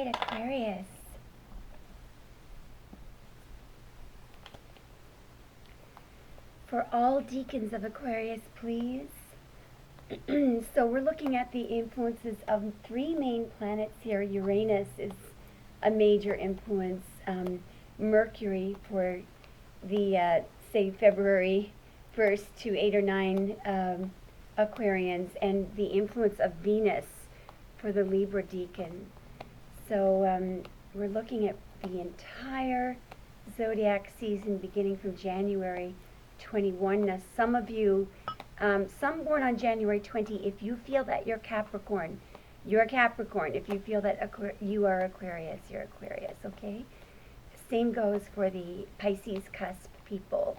Aquarius. For all deacons of Aquarius, please. So we're looking at the influences of three main planets here. Uranus is a major influence. Mercury for the, say, February 1st to 8 or 9 Aquarians, and the influence of Venus for the Libra deacon. So we're looking at the entire zodiac season beginning from January 21. Now, some of you, some born on January 20, if you feel that you're Capricorn, you're Capricorn. If you feel that you are Aquarius, you're Aquarius, okay? Same goes for the Pisces cusp people.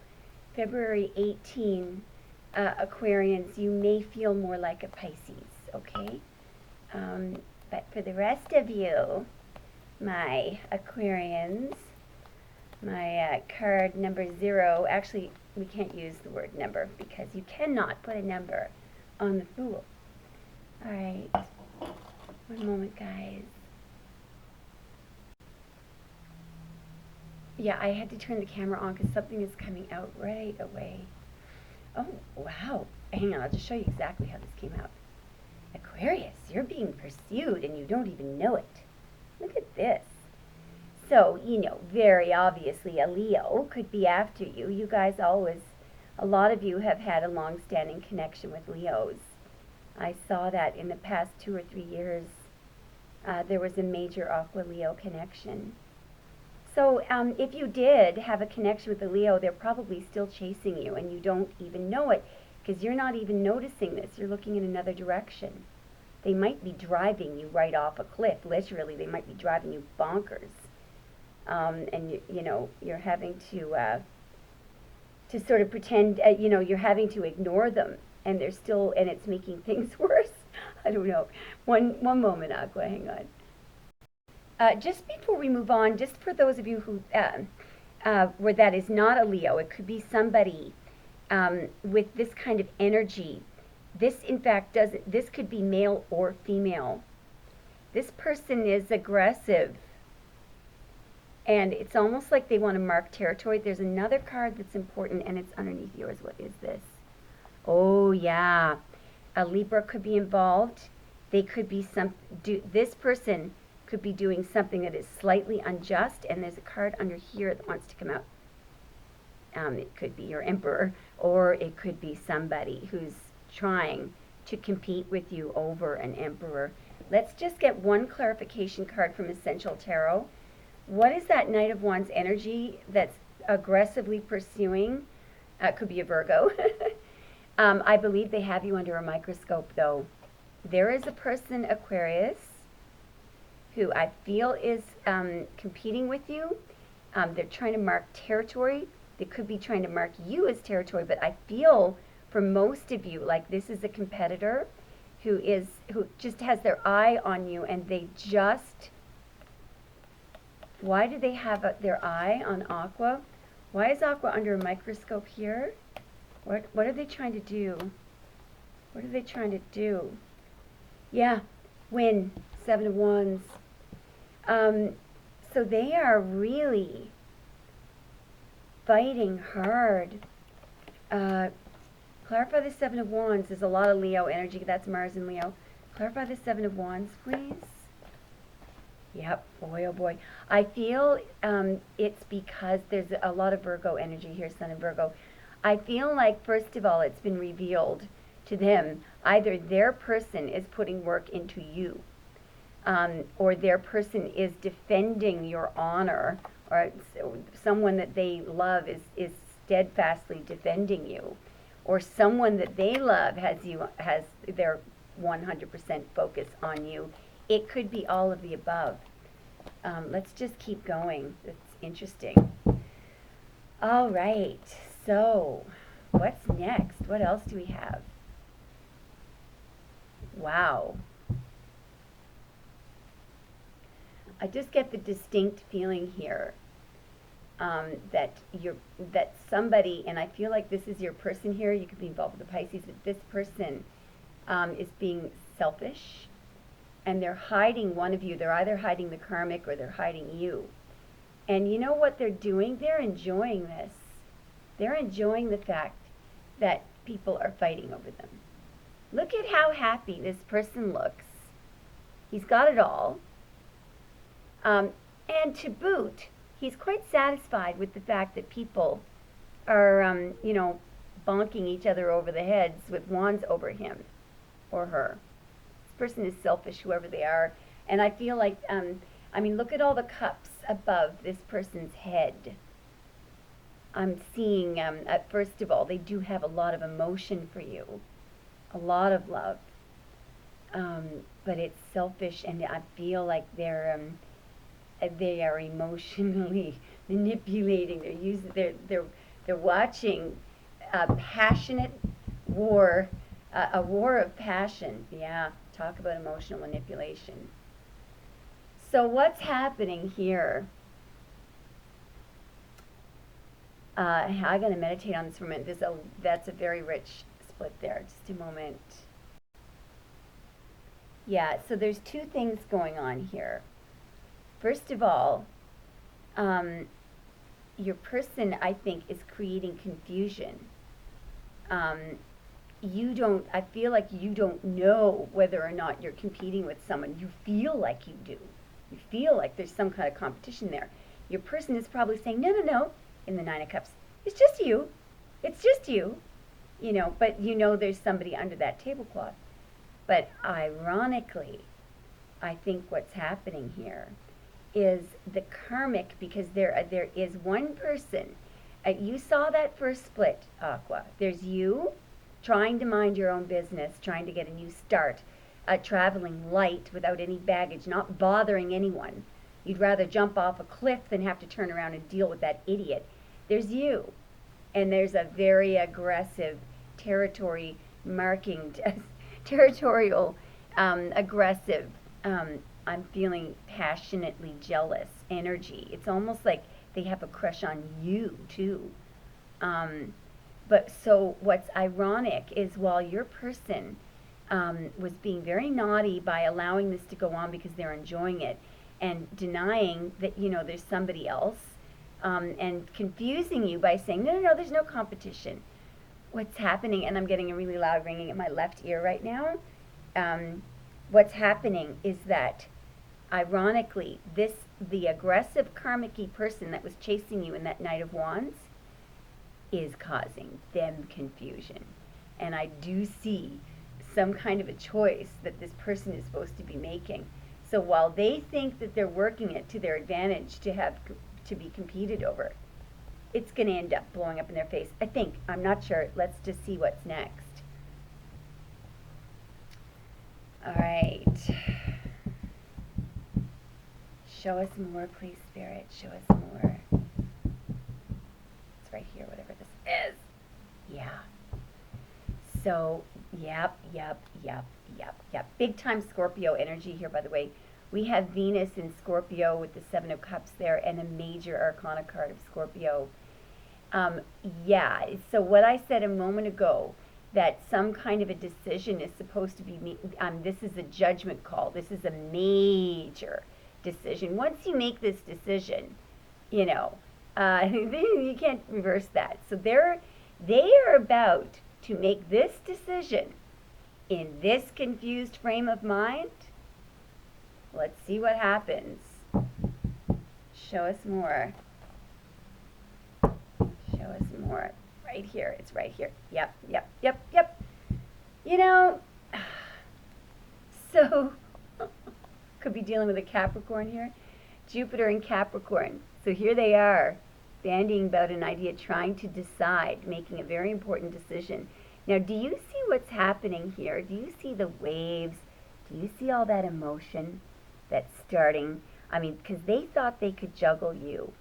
February 18, Aquarians, you may feel more like a Pisces, okay? But for the rest of you, my Aquarians, my card number 0, actually, we can't use the word number because you cannot put a number on the Fool. All right, one moment, guys. Yeah, I had to turn the camera on because something is coming out right away. Oh, wow. Hang on, I'll just show you exactly how this came out. Aquarius, you're being pursued and you don't even know it. Look at this. So, you know, very obviously a Leo could be after you. You guys always, a lot of you have had a long-standing connection with Leos. I saw that in the past 2 or 3 years. There was a major Aqua-Leo connection. So if you did have a connection with a Leo, they're probably still chasing you and you don't even know it because you're not even noticing this. You're looking in another direction. They might be driving you right off a cliff. Literally, they might be driving you bonkers. And you know, you're having to sort of pretend, you know, you're having to ignore them, and they're still, and it's making things worse. I don't know. One moment, Aqua, hang on. Just before we move on, just for those of you who, where that is not a Leo, it could be somebody with this kind of energy. This, in fact, this could be male or female. This person is aggressive. And it's almost like they want to mark territory. There's another card that's important, and it's underneath yours. What is this? Oh, yeah. A Libra could be involved. They could be this person could be doing something that is slightly unjust, and there's a card under here that wants to come out. It could be your Emperor, or it could be somebody who's trying to compete with you over an Emperor. Let's just get one clarification card from Essential Tarot. What is that Knight of Wands energy that's aggressively pursuing? It could be a Virgo. I believe they have you under a microscope, though. There is a person, Aquarius, who I feel is competing with you. They're trying to mark territory. They could be trying to mark you as territory, but I feel for most of you like this is a competitor who just has their eye on you, and they just... Why do they have their eye on Aqua? Why is Aqua under a microscope here? What are they trying to do? What are they trying to do? Yeah, win. 7 of Wands. So they are really fighting hard. Clarify the 7 of Wands. There's a lot of Leo energy. That's Mars and Leo. Clarify the 7 of Wands, please. Yep, boy, oh boy. I feel it's because there's a lot of Virgo energy here, Sun and Virgo. I feel like, first of all, it's been revealed to them. Either their person is putting work into you, or their person is defending your honor, or someone that they love is steadfastly defending you, or someone that they love has their 100% focus on you. It could be all of the above. Let's just keep going. It's interesting. All right. So, what's next? What else do we have? Wow. I just get the distinct feeling here that somebody, and I feel like this is your person here. You could be involved with the Pisces, but this person is being selfish. and they're hiding one of you. They're either hiding the karmic or they're hiding you. And you know what they're doing? They're enjoying this. They're enjoying the fact that people are fighting over them. Look at how happy this person looks. He's got it all. And to boot, he's quite satisfied with the fact that people are, bonking each other over the heads with wands over him or her. This person is selfish, whoever they are. And I feel like, look at all the cups above this person's head. I'm seeing, first of all, they do have a lot of emotion for you, a lot of love. But it's selfish, and I feel like they are emotionally manipulating. They're watching a passionate war, a war of passion. Yeah, talk about emotional manipulation. So what's happening here? I'm going to meditate on this for a minute. That's a very rich split there. Just a moment. Yeah, so there's two things going on here. First of all, your person, I think, is creating confusion. I feel like you don't know whether or not you're competing with someone. You feel like you do. You feel like there's some kind of competition there. Your person is probably saying, no, in the Nine of Cups. It's just you. It's just you. But there's somebody under that tablecloth. But ironically, I think what's happening here is the karmic, because there is one person. You saw that first split, Aqua. There's you trying to mind your own business, trying to get a new start, traveling light without any baggage, not bothering anyone. You'd rather jump off a cliff than have to turn around and deal with that idiot. There's you. And there's a very aggressive territorial, aggressive, I'm feeling passionately jealous energy. It's almost like they have a crush on you too. But so what's ironic is while your person was being very naughty by allowing this to go on because they're enjoying it and denying that, there's somebody else, and confusing you by saying, no, there's no competition. What's happening, and I'm getting a really loud ringing in my left ear right now, what's happening is that, ironically, the aggressive karmic-y person that was chasing you in that Knight of Wands is causing them confusion. And I do see some kind of a choice that this person is supposed to be making. So while they think that they're working it to their advantage to be competed over, it's going to end up blowing up in their face. I think. I'm not sure. Let's just see what's next. All right. Show us more, please, Spirit. Show us more. It's right here, whatever this is. Yeah. So, yep. Big time Scorpio energy here, by the way. We have Venus in Scorpio with the Seven of Cups there and a major arcana card of Scorpio. So what I said a moment ago, that some kind of a decision is supposed to be, this is a judgment call. This is a major decision. Once you make this decision, you can't reverse that. So they are about to make this decision in this confused frame of mind. Let's see what happens. Show us more. Show us more. Right here. It's right here. Yep. So, could be dealing with a Capricorn here. Jupiter and Capricorn. So here they are, bandying about an idea, trying to decide, making a very important decision. Now, do you see what's happening here? Do you see the waves? Do you see all that emotion that's starting? Because they thought they could juggle you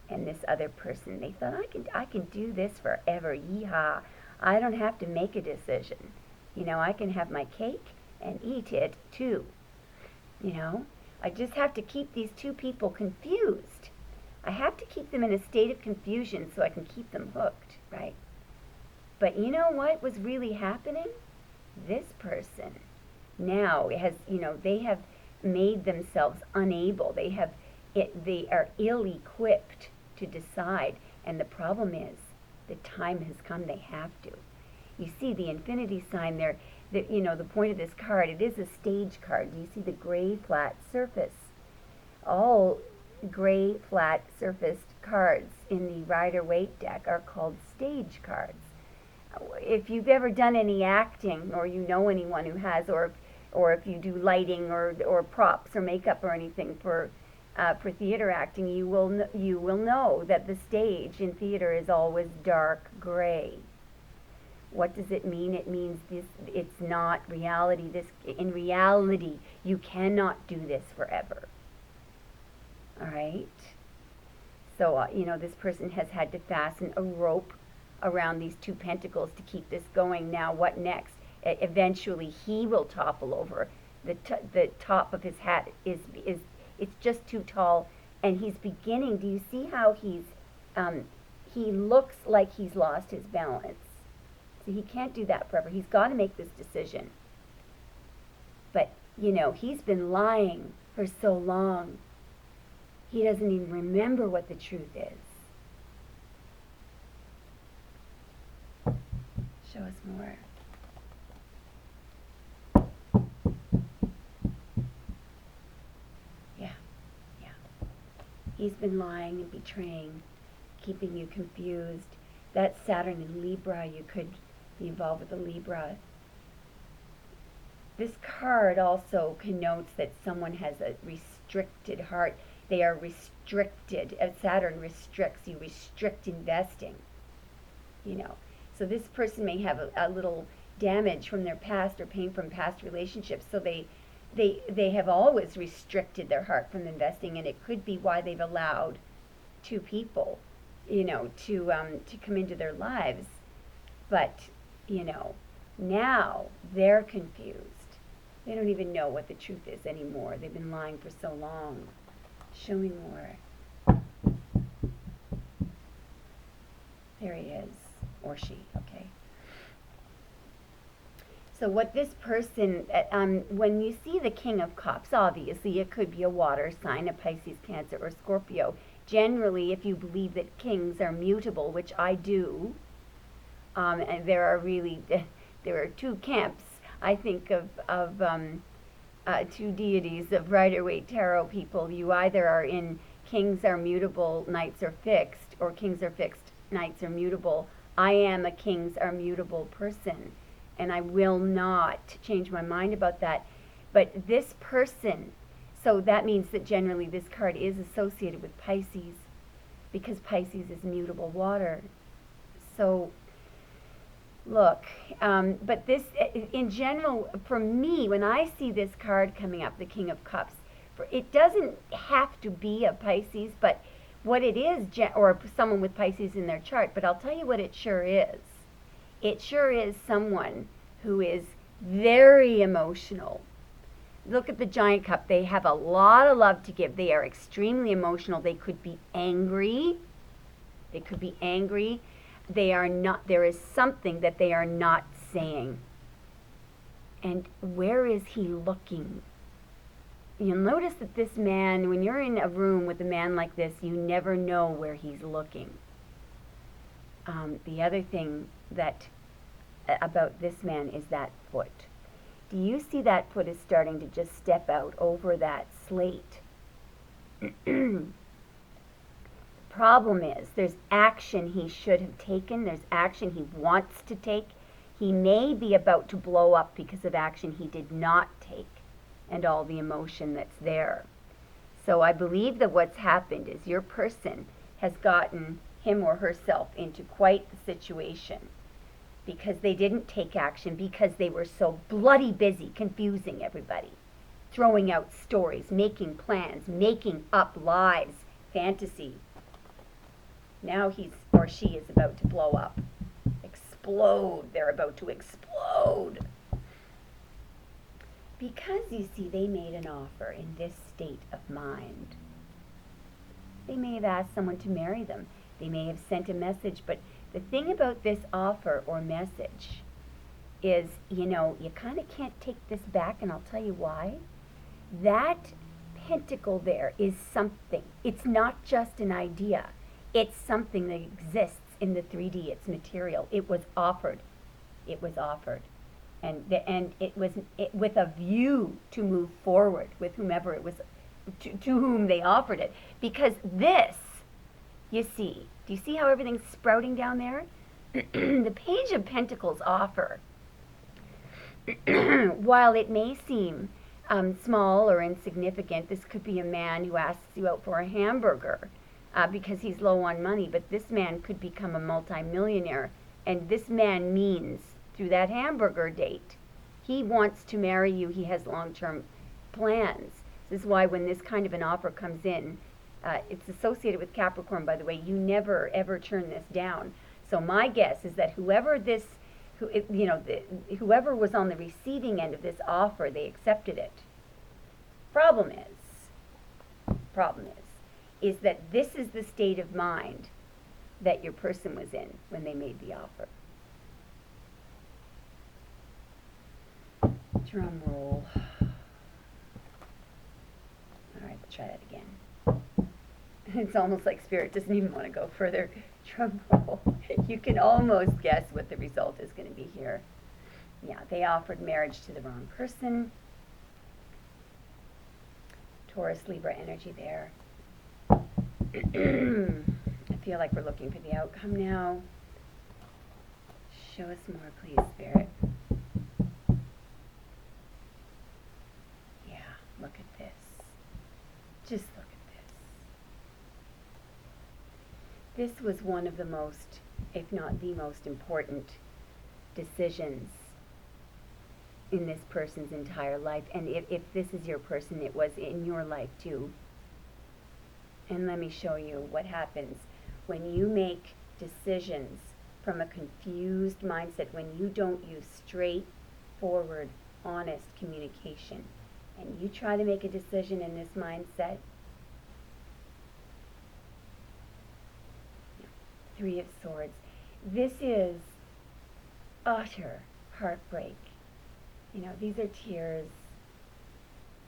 and this other person. They thought, I can do this forever. Yeehaw. I don't have to make a decision. I can have my cake and eat it too. I just have to keep these two people confused. I have to keep them in a state of confusion so I can keep them hooked, right? But you know what was really happening? This person now has, made themselves unable. They are ill-equipped to decide. And the problem is, the time has come, they have to. You see the infinity sign there, the point of this card, it is a stage card. Do you see the gray flat surface? All gray flat surfaced cards in the Rider-Waite deck are called stage cards. If you've ever done any acting, or you know anyone who has, or if you do lighting or props or makeup or anything for theater acting, you will know that the stage in theater is always dark gray. What does it mean? It means it's not reality. In reality, you cannot do this forever. All right? So, this person has had to fasten a rope around these two pentacles to keep this going. Now, what next? Eventually, he will topple over. The top of his hat it's just too tall, and he's beginning. Do you see how he looks like he's lost his balance? So he can't do that forever. He's got to make this decision. But, he's been lying for so long. He doesn't even remember what the truth is. Show us more. Yeah. He's been lying and betraying, keeping you confused. That's Saturn in Libra. You could be involved with a Libra. This card also connotes that someone has a restricted heart. They are restricted. Saturn restricts. You restrict investing. So this person may have a little damage from their past or pain from past relationships. So they have always restricted their heart from investing, and it could be why they've allowed two people, to come into their lives. But, now they're confused. They don't even know what the truth is anymore. They've been lying for so long. Show me more. There he is, or she, okay. So what this person, when you see the King of Cups, obviously it could be a water sign, a Pisces, Cancer, or Scorpio. Generally, if you believe that kings are mutable, which I do, and there are two camps, I think, of two deities of Rider-Waite Tarot people. You either are in kings are mutable, knights are fixed, or kings are fixed, knights are mutable. I am a kings are mutable person, and I will not change my mind about that. But this person, so that means that generally this card is associated with Pisces, because Pisces is mutable water. So look, but this, in general, for me, when I see this card coming up, the King of Cups, it doesn't have to be a Pisces, but what it is, or someone with Pisces in their chart, but I'll tell you what it sure is. It sure is someone who is very emotional. Look at the Giant Cup. They have a lot of love to give. They are extremely emotional. They could be angry. They could be angry. They are not, there is something that they are not saying. And where is he looking? You'll notice that this man, when you're in a room with a man like this, you never know where he's looking. The other thing about this man is that foot. Do you see that foot is starting to just step out over that slate? Problem is, there's action he should have taken. There's action he wants to take. He may be about to blow up because of action he did not take and all the emotion that's there. So I believe that what's happened is your person has gotten him or herself into quite the situation because they didn't take action, because they were so bloody busy confusing everybody, throwing out stories, making plans, making up lies, fantasy. Now he or she is about to blow up, explode. They're about to explode. Because, you see, they made an offer in this state of mind. They may have asked someone to marry them. They may have sent a message, but the thing about this offer or message is, you kind of can't take this back, and I'll tell you why. That pentacle there is something. It's not just an idea. It's something that exists in the 3D. It's material. It was offered. It was offered. And it was with a view to move forward with whomever it was, to whom they offered it. Because this, you see, do you see how everything's sprouting down there? The Page of Pentacles offer, while it may seem small or insignificant, this could be a man who asks you out for a hamburger because he's low on money, but this man could become a multimillionaire, and this man means, through that hamburger date, he wants to marry you. He has long-term plans. This is why when this kind of an offer comes in, it's associated with Capricorn, by the way. You never, ever turn this down. So my guess is that whoever was on the receiving end of this offer, they accepted it. Problem is that this is the state of mind that your person was in when they made the offer. Drum roll. All right, let's try that again. It's almost like Spirit doesn't even want to go further. Drum roll. You can almost guess what the result is going to be here. Yeah, they offered marriage to the wrong person. Taurus, Libra energy there. I feel like we're looking for the outcome now. Show us more, please, Spirit. Yeah, look at this. Just look at this. This was one of the most, if not the most important decisions in this person's entire life. And if this is your person, it was in your life too. And let me show you what happens when you make decisions from a confused mindset, when you don't use straightforward, honest communication, and you try to make a decision in this mindset. Three of Swords. This is utter heartbreak. You know, these are tears.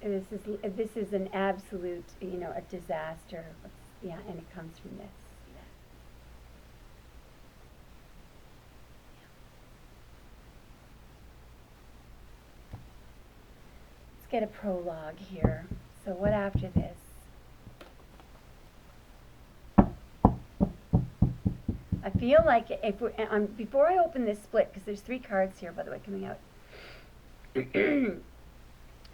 This is an absolute, a disaster. Yeah, and it comes from this. Let's get a prologue here. So what after this? I feel like if before I open this split, because there's 3 cards here, by the way, coming out.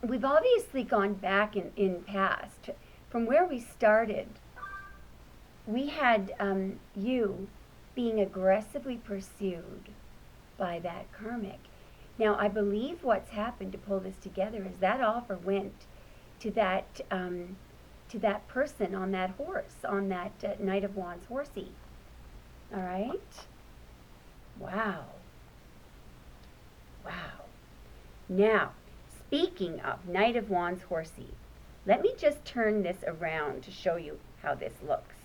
We've obviously gone back in past. From where we started, we had you being aggressively pursued by that karmic. Now, I believe what's happened to pull this together is that offer went to that person on that horse, on that Knight of Wands horsey. All right? Wow. Wow. Now, speaking of Knight of Wands horsey, let me just turn this around to show you how this looks.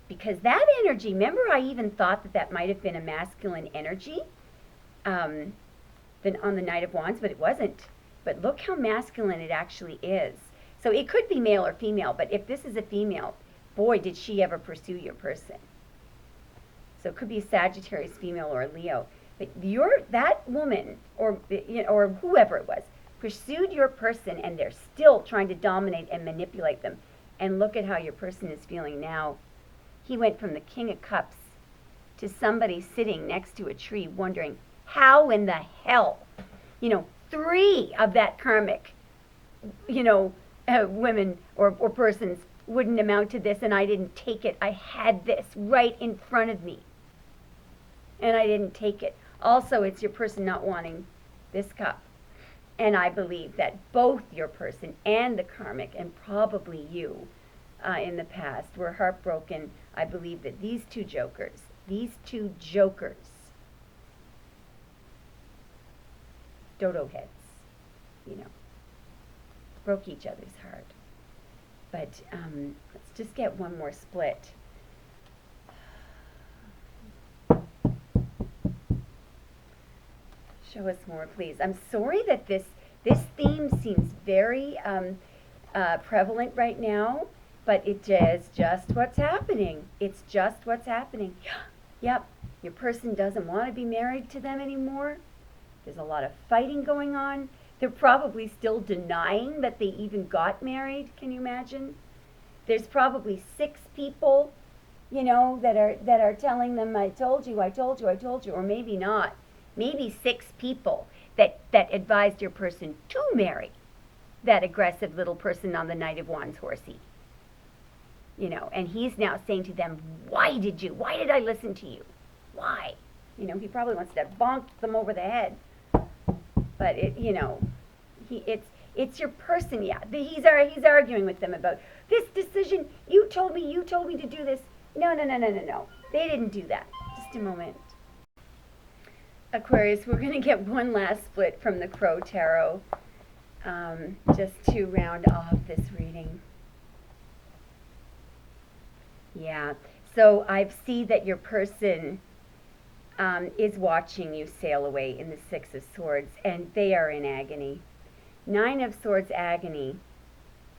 Because that energy, remember I even thought that might have been a masculine energy on the Knight of Wands, but it wasn't. But look how masculine it actually is. So it could be male or female, but if this is a female, boy, did she ever pursue your person. So it could be a Sagittarius female or a Leo. But that woman, or whoever it was, pursued your person, and they're still trying to dominate and manipulate them. And look at how your person is feeling now. He went from the King of Cups to somebody sitting next to a tree wondering, how in the hell, 3 of that karmic, women or persons wouldn't amount to this, and I didn't take it. I had this right in front of me, and I didn't take it. Also, it's your person not wanting this cup. And I believe that both your person and the karmic, and probably you in the past, were heartbroken. I believe that these two jokers, dodo heads, broke each other's heart. But let's just get one more split. Show us more, please. I'm sorry that this This theme seems very prevalent right now, but it is just what's happening. It's just what's happening. Yep, your person doesn't want to be married to them anymore. There's a lot of fighting going on. They're probably still denying that they even got married. Can you imagine? There's probably 6 people, that are telling them, I told you, I told you, I told you, or maybe not. Maybe 6 people that advised your person to marry that aggressive little person on the Knight of Wands horsey. And he's now saying to them, why did I listen to you? Why? He probably wants to bonk them over the head. But it's your person, yeah. He's arguing with them about this decision. You told me to do this. No. They didn't do that. Just a moment. Aquarius, we're going to get one last split from the Crow Tarot, just to round off this reading. Yeah, so I see that your person is watching you sail away in the 6 of Swords, and they are in agony. 9 of Swords agony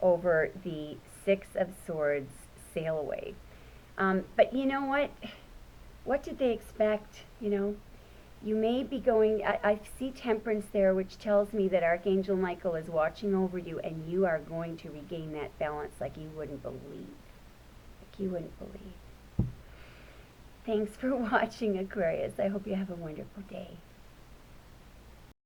over the 6 of Swords sail away. But you know what? What did they expect? You may be going, I see Temperance there, which tells me that Archangel Michael is watching over you, and you are going to regain that balance like you wouldn't believe. Thanks for watching, Aquarius. I hope you have a wonderful day.